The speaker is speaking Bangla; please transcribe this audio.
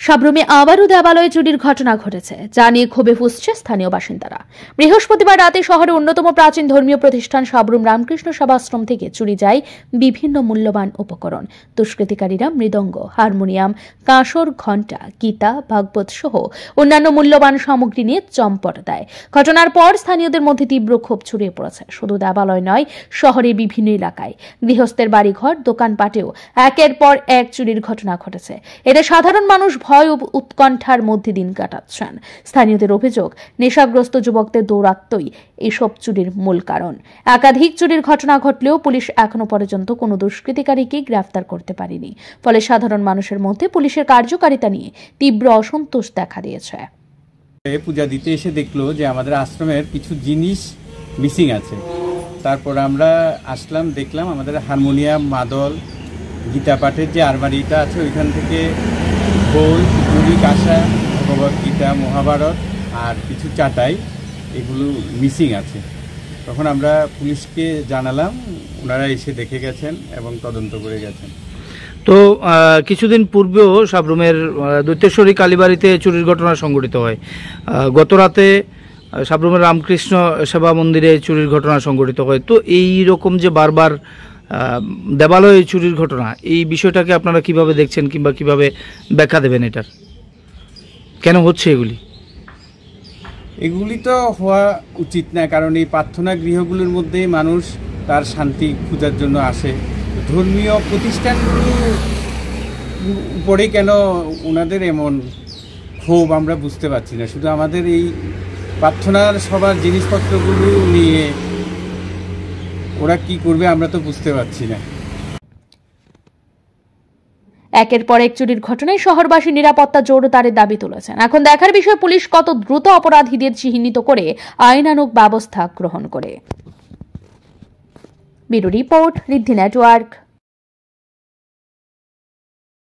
সাব্রুমে আবারও দেবালয়ে চুরির ঘটনা ঘটেছে, যা নিয়ে ক্ষোভে ফুঁসছে স্থানীয় বাসিন্দারা। বৃহস্পতিবার রাতে শহরের অন্যতম প্রাচীন ধর্মীয় প্রতিষ্ঠান সাব্রুম রামকৃষ্ণ সেবাশ্রম থেকে চুরি যায় বিভিন্ন মূল্যবান উপকরণ। দুষ্কৃতিকারীরা মৃদঙ্গ, হারমোনিয়াম, কাঁসর, ঘণ্টা, গীতা, ভাগবত সহ অন্যান্য মূল্যবান সামগ্রী নিয়ে চম্পট দেয়। ঘটনার পর স্থানীয়দের মধ্যে তীব্র ক্ষোভ ছড়িয়ে পড়েছে। শুধু দেবালয় নয়, শহরের বিভিন্ন এলাকায় গৃহস্থের বাড়িঘর, দোকানপাটেও একের পর এক চুরির ঘটনা ঘটেছে। এতে সাধারণ মানুষ ভয় ও উৎকণ্ঠার মধ্যে দিন কাটাচ্ছেন। স্থানীয়দের অভিযোগ, নেশাগ্রস্ত যুবকদের দৌরাত্ম্যই এসব চুরির মূল কারণ। একাধিক চুরির ঘটনা ঘটলেও পুলিশ এখনো পর্যন্ত কোনো দুষ্কৃতিকারীকে গ্রেফতার করতে পারেনি। ফলে সাধারণ মানুষের মধ্যে পুলিশের কার্যকারিতা নিয়ে তীব্র অসন্তোষ দেখা দিয়েছে। পূজা দিতে এসে দেখলো যে আমাদের আশ্রমের কিছু জিনিস মিসিং আছে। তারপর আমরা আসলাম, দেখলাম আমাদের হারমোনিয়াম, মাদল, গীতা পাঠের যে আলমারিটা আছে ওইখান থেকে বই, মুড়ি, কাঁসা, ভগবদ্গীতা, মহাভারত আর কিছু চাটাই, এগুলো মিসিং আছে। তখন আমরা পুলিশকে জানালাম, ওনারা এসে দেখে গেছেন এবং তদন্ত করে গেছেন। তো কিছুদিন পূর্বেও সাব্রুমের দৈত্যেশ্বরী কালীবাড়িতে চুরির ঘটনা সংঘটিত হয়। গত রাতে সাব্রুমের রামকৃষ্ণ সেবা মন্দিরে চুরির ঘটনা সংঘটিত হয়। তো এই রকম যে বারবার দেবালয়ে চুরির ঘটনা, এই বিষয়টাকে আপনারা কিভাবে দেখছেন কিংবা কিভাবে ব্যাখ্যা দেবেন? এটার কেন হচ্ছে এগুলি তো হওয়া উচিত না, কারণ এই প্রার্থনা গৃহগুলোর মধ্যেই মানুষ তার শান্তি খোঁজার জন্য আসে। ধর্মীয় প্রতিষ্ঠানগুলোর উপরে কেন ওনাদের এমন ক্ষোভ আমরা বুঝতে পারছি না। শুধু আমাদের এই প্রার্থনার সবার জিনিসপত্রগুলো নিয়ে ওরা কি করবে আমরা তো বুঝতে পারছি না। একের পর এক চুরির ঘটনায় শহরবাসী নিরাপত্তা জোরদারের দাবি তুলেছেন। এখন দেখার বিষয় পুলিশ কত দ্রুত অপরাধীদের চিহ্নিত করে আইনানুগ ব্যবস্থা গ্রহণ করে। ব্যুরো রিপোর্ট, ঋদ্ধি নেটওয়ার্ক।